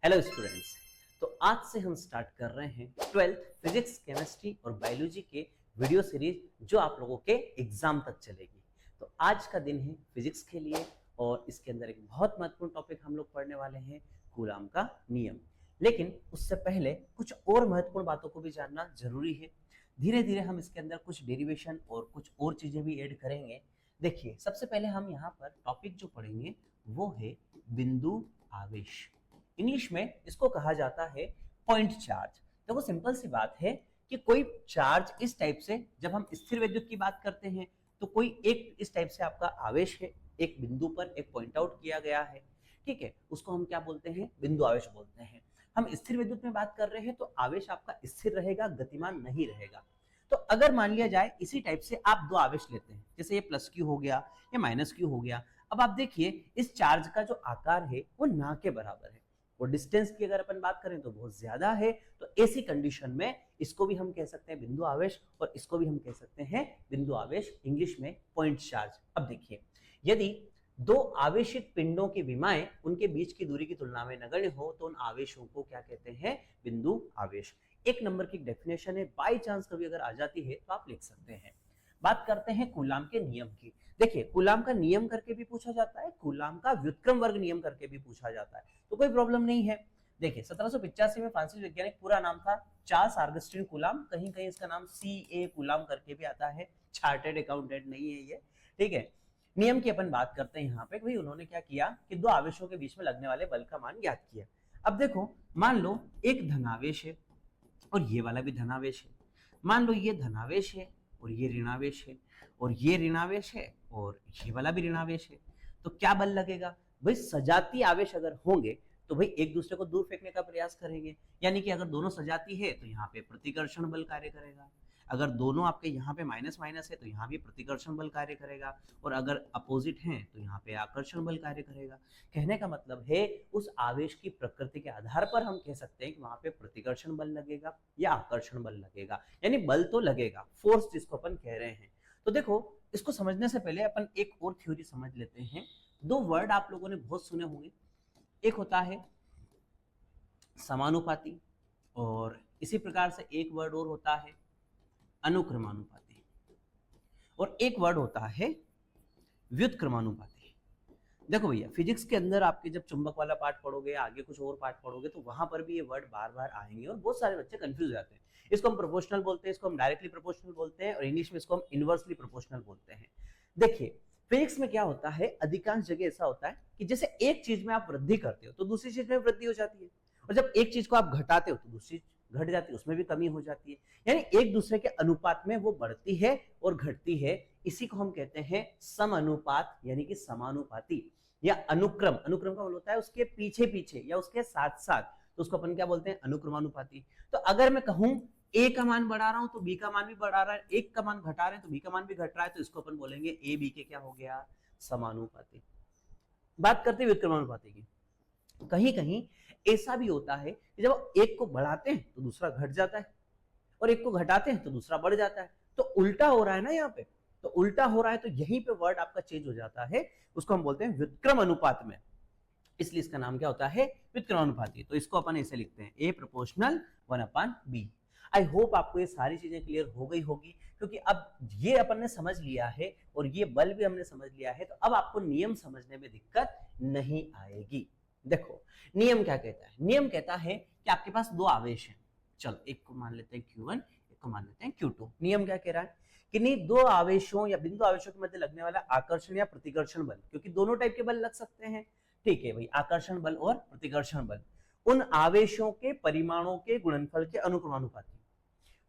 Hello students. तो आज से हम स्टार्ट कर रहे हैं 12th फिजिक्स केमिस्ट्री और बायोलॉजी के वीडियो सीरीज जो आप लोगों के एग्जाम तक चलेगी। तो आज का दिन है फिजिक्स के लिए और इसके अंदर एक बहुत महत्वपूर्ण टॉपिक हम लोग पढ़ने वाले हैं, कूलाम का नियम। लेकिन उससे पहले कुछ और महत्वपूर्ण बातों को भी जानना जरूरी है। धीरे धीरे हम इसके अंदर कुछ डेरिवेशन और कुछ और चीजें भी ऐड करेंगे। देखिए, सबसे पहले हम यहाँ पर टॉपिक जो पढ़ेंगे वो है बिंदु आवेश। इंग्लिश में इसको कहा जाता है पॉइंट चार्ज। देखो, सिंपल सी बात है कि कोई चार्ज इस टाइप से, जब हम स्थिर वैद्युत की बात करते हैं तो कोई एक इस टाइप से आपका आवेश है, एक बिंदु पर एक पॉइंट आउट किया गया है, ठीक है, उसको हम क्या बोलते हैं? बिंदु आवेश बोलते हैं। हम स्थिर वैद्युत में बात कर रहे हैं तो आवेश आपका स्थिर रहेगा, गतिमान नहीं रहेगा। तो अगर मान लिया जाए इसी टाइप से आप दो आवेश लेते हैं, जैसे ये प्लस क्यू हो गया या माइनस क्यू हो गया। अब आप देखिए, इस चार्ज का जो आकार है वो ना के बराबर है और डिस्टेंस की अगर अपन बात करें तो बहुत ज्यादा है। तो ऐसी कंडीशन में इसको भी हम कह सकते हैं बिंदु आवेश और इसको भी हम कह सकते हैं बिंदु आवेश, इंग्लिश में पॉइंट चार्ज। अब देखिए, यदि दो आवेशित पिंडों की विमाएं उनके बीच की दूरी की तुलना में नगण्य हो तो उन आवेशों को क्या कहते हैं? बिंदु आवेश। एक नंबर की डेफिनेशन है, बाई चांस कभी अगर आ जाती है तो आप लिख सकते हैं। बात करते हैं कूलाम के नियम की। देखिए, कूलाम का नियम करके भी पूछा जाता है, कूलाम का व्युत्क्रम वर्ग नियम करके भी पूछा जाता है, तो कोई प्रॉब्लम नहीं है। देखिए, 1785 में फ्रांसीसी वैज्ञानिक, पूरा नाम था चार्ल्स ऑगस्टिन कूलाम, कहीं कहीं इसका नाम CA कूलाम करके भी आता है, चार्टर्ड अकाउंटेंट नहीं है ये, ठीक है। नियम की अपन बात करते हैं यहाँ पे, भाई उन्होंने क्या किया कि दो आवेशों के बीच में लगने वाले बल का मान ज्ञात किया। अब देखो, मान लो एक धनावेश है और ये वाला भी धनावेश है। मान लो ये धनावेश है और ये ऋणावेश है और ये ऋणावेश है और ये वाला भी ऋणावेश है। तो क्या बल लगेगा? भाई सजातीय आवेश अगर होंगे तो भाई एक दूसरे को दूर फेंकने का प्रयास करेंगे, यानी कि अगर दोनों सजाती है तो यहाँ पे प्रतिकर्षण बल कार्य करेगा। अगर दोनों आपके यहाँ पे माइनस माइनस है तो यहाँ भी प्रतिकर्षण बल कार्य करेगा, और अगर अपोजिट हैं तो यहाँ पे आकर्षण बल कार्य करेगा। कहने का मतलब है उस आवेश की प्रकृति के आधार पर हम कह सकते हैं कि वहां पे प्रतिकर्षण बल लगेगा या आकर्षण बल लगेगा, यानी बल तो लगेगा, फोर्स जिसको अपन कह रहे हैं। तो देखो, इसको समझने से पहले अपन एक और थ्योरी समझ लेते हैं। दो वर्ड आप लोगों ने बहुत सुने होंगे, एक होता है समानुपाती और इसी प्रकार से एक वर्ड और होता है अनुक्रमानुपाती, और एक वर्ड होता है व्युत्क्रमानुपाती। देखो भैया, फिजिक्स के अंदर आपके जब चुंबक वाला पार्ट पढ़ोगे, आगे कुछ और पार्ट पढ़ोगे, तो वहां पर भी ये वर्ड बार बार आएंगे और बहुत सारे बच्चे कंफ्यूज हो जाते हैं। इसको हम प्रोपोर्शनल बोलते हैं, इसको हम डायरेक्टली प्रोपोर्शनल बोलते हैं और इंग्लिश में इसको हम इनवर्सली प्रोपोर्शनल बोलते हैं। देखिए, फिजिक्स में क्या होता है, अधिकांश जगह ऐसा होता है कि जैसे एक चीज में आप वृद्धि करते हो तो दूसरी चीज में वृद्धि हो जाती है, और जब एक चीज को आप घटाते हो तो दूसरी घट जाती है, उसमें भी कमी हो जाती है, यानी एक दूसरे के अनुपात में वो बढ़ती है और घटती है। इसी को हम कहते हैं समानुपात, यानी कि समानुपाती, या अनुक्रम। अनुक्रम का मतलब होता है उसके पीछे पीछे या उसके साथ साथ, तो उसको अपन क्या बोलते हैं? अनुक्रमानुपाती। तो अगर मैं कहूं ए का मान बढ़ा रहा हूं तो बी का मान भी बढ़ा रहा है, एक का मान घटा रहे हैं तो बी का मान भी घट रहा है, तो इसको अपन बोलेंगे ए बी के क्या हो गया? समानुपाती। बात करते हैं व्युत्क्रमानुपाती की। कहीं कहीं ऐसा भी होता है कि जब एक को बढ़ाते हैं तो दूसरा घट जाता है और एक को घटाते हैं तो दूसरा बढ़ जाता है, तो उल्टा हो रहा है ना यहाँ पे। तो उल्टा हो रहा है तो यहीं पे वर्ड आपका चेंज हो जाता है, उसको हम बोलते हैं व्युत्क्रम अनुपात में, इसलिए इसका नाम क्या होता है? व्युत्क्रम अनुपाती। तो इसको अपन ऐसे लिखते हैं, ए प्रोपोर्शनल 1/b। आई होप आपको ये सारी चीजें क्लियर हो गई होगी, क्योंकि अब ये अपन ने समझ लिया है और ये बल भी हमने समझ लिया है, तो अब आपको नियम समझने में दिक्कत नहीं आएगी। देखो, नियम क्या कहता है? नियम कहता है कि आपके पास दो आवेश हैं, चलो एक को मान लेते हैं Q1, एक को मान लेते हैं Q2। नियम क्या कह रहा है कि नहीं, दो आवेशों या बिंदु आवेशों के मध्य लगने वाला आकर्षण या प्रतिकर्षण बल, क्योंकि दोनों टाइप के बल लग सकते हैं, ठीक है भाई, आकर्षण बल और प्रतिकर्षण बल, उन आवेशों के परिमाणों के गुणनफल के अनुक्रमानुपाती।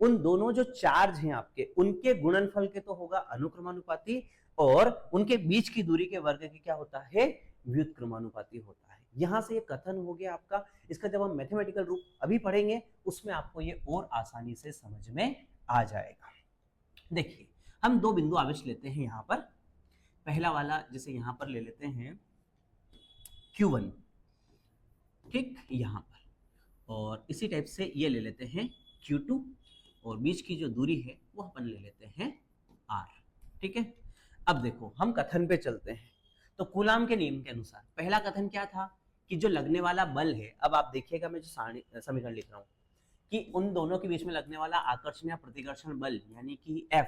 उन दोनों जो चार्ज हैं आपके, उनके गुणनफल के तो होगा अनुक्रमानुपाती, और उनके बीच की दूरी के वर्ग की क्या होता है? व्युत्क्रमानुपाती होता है। यहां से ये कथन हो गया आपका। इसका जब हम मैथमेटिकल रूप अभी पढ़ेंगे उसमें आपको ये और आसानी से समझ में आ जाएगा। देखिए, हम दो बिंदु आवेश लेते हैं यहां पर। पहला वाला जैसे यहां पर ले लेते हैं Q1, ठीक, यहां पर, और इसी टाइप से ये ले लेते हैं Q2, और बीच की जो दूरी है वो अपन ले लेते हैं R, ठीक है। अब देखो, हम कथन पे चलते हैं। तो कूलाम के नियम के अनुसार पहला कथन क्या था कि जो लगने वाला बल है, अब आप देखिएगा मैं जो समीकरण लिख रहा हूँ कि उन दोनों के बीच में लगने वाला आकर्षण या प्रतिकर्षण बल यानी कि F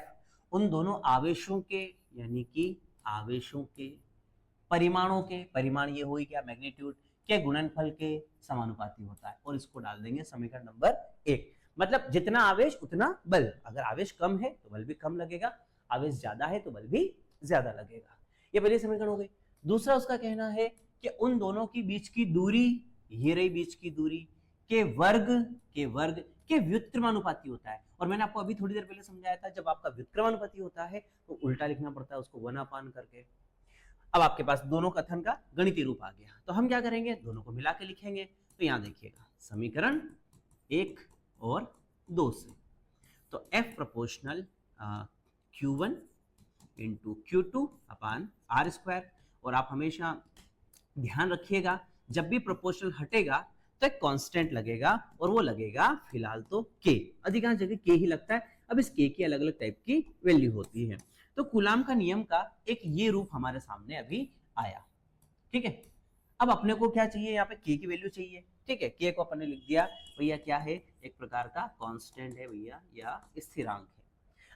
उन दोनों आवेशों के यानी कि आवेशों के परिमाणों के, परिमाण ये हुई क्या, मैग्नीट्यूड के गुणनफल के समानुपाती होता है। और इसको डाल देंगे समीकरण नंबर 1। मतलब जितना आवेश उतना बल, अगर आवेश कम है तो बल भी कम लगेगा, आवेश ज्यादा है तो बल भी ज्यादा लगेगा। ये पहली समीकरण हो गई। दूसरा उसका कहना है कि उन दोनों के बीच की दूरी, ये रही बीच की दूरी, के वर्ग के व्युत्क्रमानुपाती होता है। और मैंने आपको अभी थोड़ी देर पहले समझाया था जब आपका व्युत्क्रमानुपाती होता है तो उल्टा लिखना पड़ता है उसको 1/, करके। अब आपके पास दोनों कथन का गणितीय रूप आ गया, तो हम क्या करेंगे, दोनों को मिला के लिखेंगे। तो यहां देखिएगा समीकरण 1 और 2 से, तो F proportional Q1 into Q2 अपान R²। और आप हमेशा ध्यान रखिएगा जब भी प्रोपोर्शनल हटेगा तो एक कांस्टेंट लगेगा, और वो लगेगा फिलहाल तो K, अधिकांश जगह K ही लगता है। अब इस K की अलग अलग टाइप की वैल्यू होती है। तो कूलाम का नियम का एक ये रूप हमारे सामने अभी आया, ठीक है। अब अपने को क्या चाहिए, यहाँ पे K की वैल्यू चाहिए, ठीक है। K को अपन ने लिख दिया भैया क्या है, एक प्रकार का कांस्टेंट है भैया, या स्थिरांक है।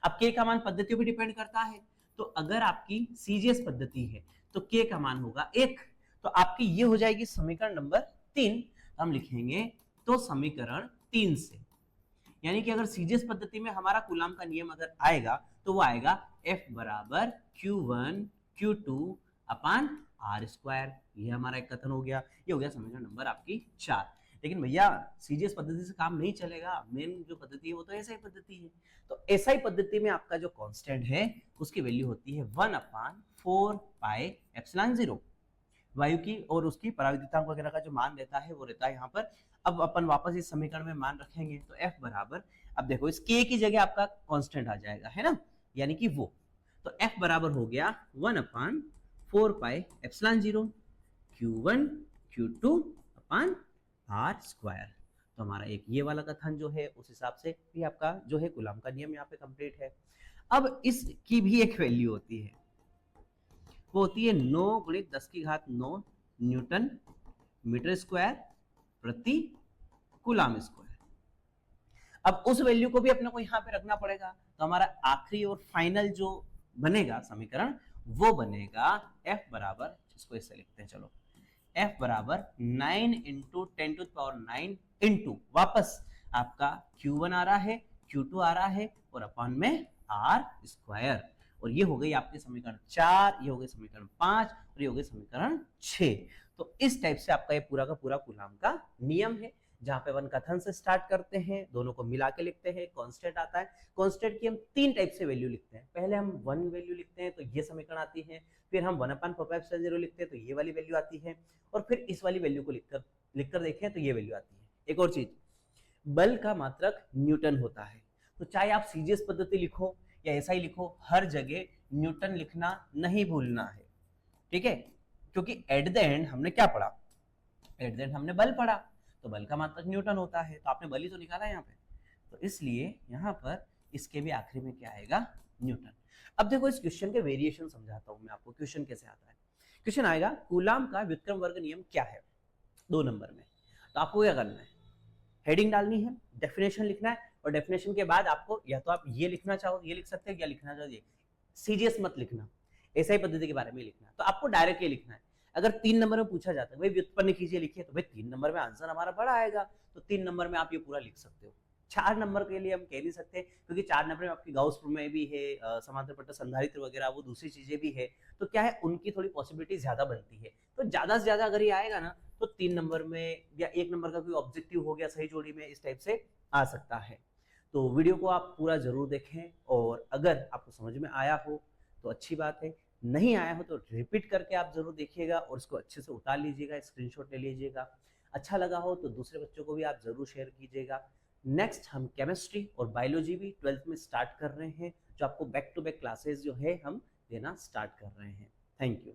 अब K का मान पद्धतियों पर डिपेंड करता है, तो अगर आपकी CGS पद्धति है तो K का मान होगा 1, तो आपकी ये हो जाएगी समीकरण नंबर 3। हम लिखेंगे तो समीकरण 3 से, यानी कि अगर CGS पद्धति में हमारा कूलाम का नियम अगर आएगा तो वो आएगा F बराबर Q1 Q2 अपान R²। ये हमारा एक कथन हो गया, ये हो गया समीकरण नंबर आपकी 4। लेकिन भैया CGS पद्धति से काम नहीं चलेगा, मेन जो पद्धति है वो तो SI पद्धति है। तो SI पद्धति में आपका जो कांस्टेंट है उसकी वैल्यू होती है 1/4πε0 वायु की, और उसकी पराविद्युतांक वगैरह का जो मान रहता है वो रहता है यहाँ पर। अब अपन वापस इस समीकरण में मान रखेंगे तो F बराबर, अब देखो इस K की जगह आपका कांस्टेंट आ जाएगा, है ना, यानी कि वो, तो F बराबर हो गया 1/4πε0 Q1 Q2 अपान R²। तो हमारा एक ये वाला कथन जो है उस हिसाब से भी आपका जो है कूलाम का नियम यहाँ पे कंप्लीट है। अब इसकी भी एक वैल्यू होती है, वो होती है 9 × 10⁹ न्यूटन मीटर स्क्वायर प्रति कूलाम स्क्वायर। अब उस वैल्यू को भी अपने को यहाँ पे रखना पड़ेगा, तो हमारा आखिरी और फाइनल जो बनेगा समीकरण वो बनेगा F बराबर, इसको इससे लिखते हैं, चलो F बराबर 9 × 10⁹ इंटू वापस आपका Q1 आ रहा है, Q2 आ रहा है, और अपान में R²। और ये हो गई आपके समीकरण 4, ये हो गए समीकरण 5, और ये हो गए समीकरण 6। तो इस टाइप से आपका ये पूरा का पूरा कूलाम का नियम है, जहां पे अपन कथन से स्टार्ट करते हैं, दोनों को मिला के लिखते हैं, कांस्टेंट आता है। कांस्टेंट की हम 3 टाइप से वैल्यू लिखते हैं। पहले हम 1 वैल्यू लिखते हैं तो ये समीकरण आती है, फिर हम 1/4πε0 लिखते हैं तो ये वाली वैल्यू आती है, और फिर इस वाली वैल्यू को लिखकर देखें तो ये वैल्यू आती है। एक और चीज, बल का मात्रक न्यूटन होता है, तो चाहे आप CGS पद्धति लिखो या ऐसा ही लिखो, हर जगह न्यूटन लिखना नहीं भूलना है, ठीक है। क्योंकि एट द एंड हमने क्या पढ़ा, एट द एंड हमने बल पढ़ा, तो बल का मात्रक न्यूटन होता है, तो आपने बल ही तो निकाला यहाँ पे, तो इसलिए यहाँ पर इसके भी आखिरी में क्या आएगा, न्यूटन। अब देखो इस क्वेश्चन के वेरिएशन समझाता हूँ मैं आपको, क्वेश्चन कैसे आता है। क्वेश्चन आएगा कूलाम का व्युत्क्रम वर्ग नियम क्या है 2 नंबर में, तो आपको क्या करना है, हेडिंग डालनी है, डेफिनेशन लिखना है, और डेफिनेशन के बाद आपको या तो आप ये लिखना चाहो ये लिख सकते हैं, या लिखना चाहो ये, CGS मत लिखना, SI पद्धति के बारे में लिखना है, तो आपको डायरेक्ट ये लिखना है। अगर 3 नंबर में पूछा जाता है भाई व्युत्पन्न कीजिए लिखिए, तो भाई 3 नंबर में आंसर हमारा बड़ा आएगा, तो 3 नंबर में आप ये पूरा लिख सकते हो। 4 नंबर के लिए हम कह नहीं सकते, क्योंकि 4 नंबर में आपकी गाउस प्रमेय भी है, समांतर पट्ट संधारित्र वगैरह वो दूसरी चीजें भी है, तो क्या है उनकी थोड़ी पॉसिबिलिटी ज्यादा बनती है। तो ज्यादा से ज्यादा अगर ये आएगा ना तो 3 नंबर में या 1 नंबर का कोई ऑब्जेक्टिव हो गया सही जोड़ी में, इस टाइप से आ सकता है। तो वीडियो को आप पूरा जरूर देखें, और अगर आपको समझ में आया हो तो अच्छी बात है, नहीं आया हो तो रिपीट करके आप जरूर देखिएगा और इसको अच्छे से उतार लीजिएगा, स्क्रीनशॉट ले लीजिएगा। अच्छा लगा हो तो दूसरे बच्चों को भी आप जरूर शेयर कीजिएगा। नेक्स्ट हम केमिस्ट्री और बायोलॉजी भी 12th में स्टार्ट कर रहे हैं, जो आपको बैक टू बैक क्लासेस जो है हम देना स्टार्ट कर रहे हैं। Thank you.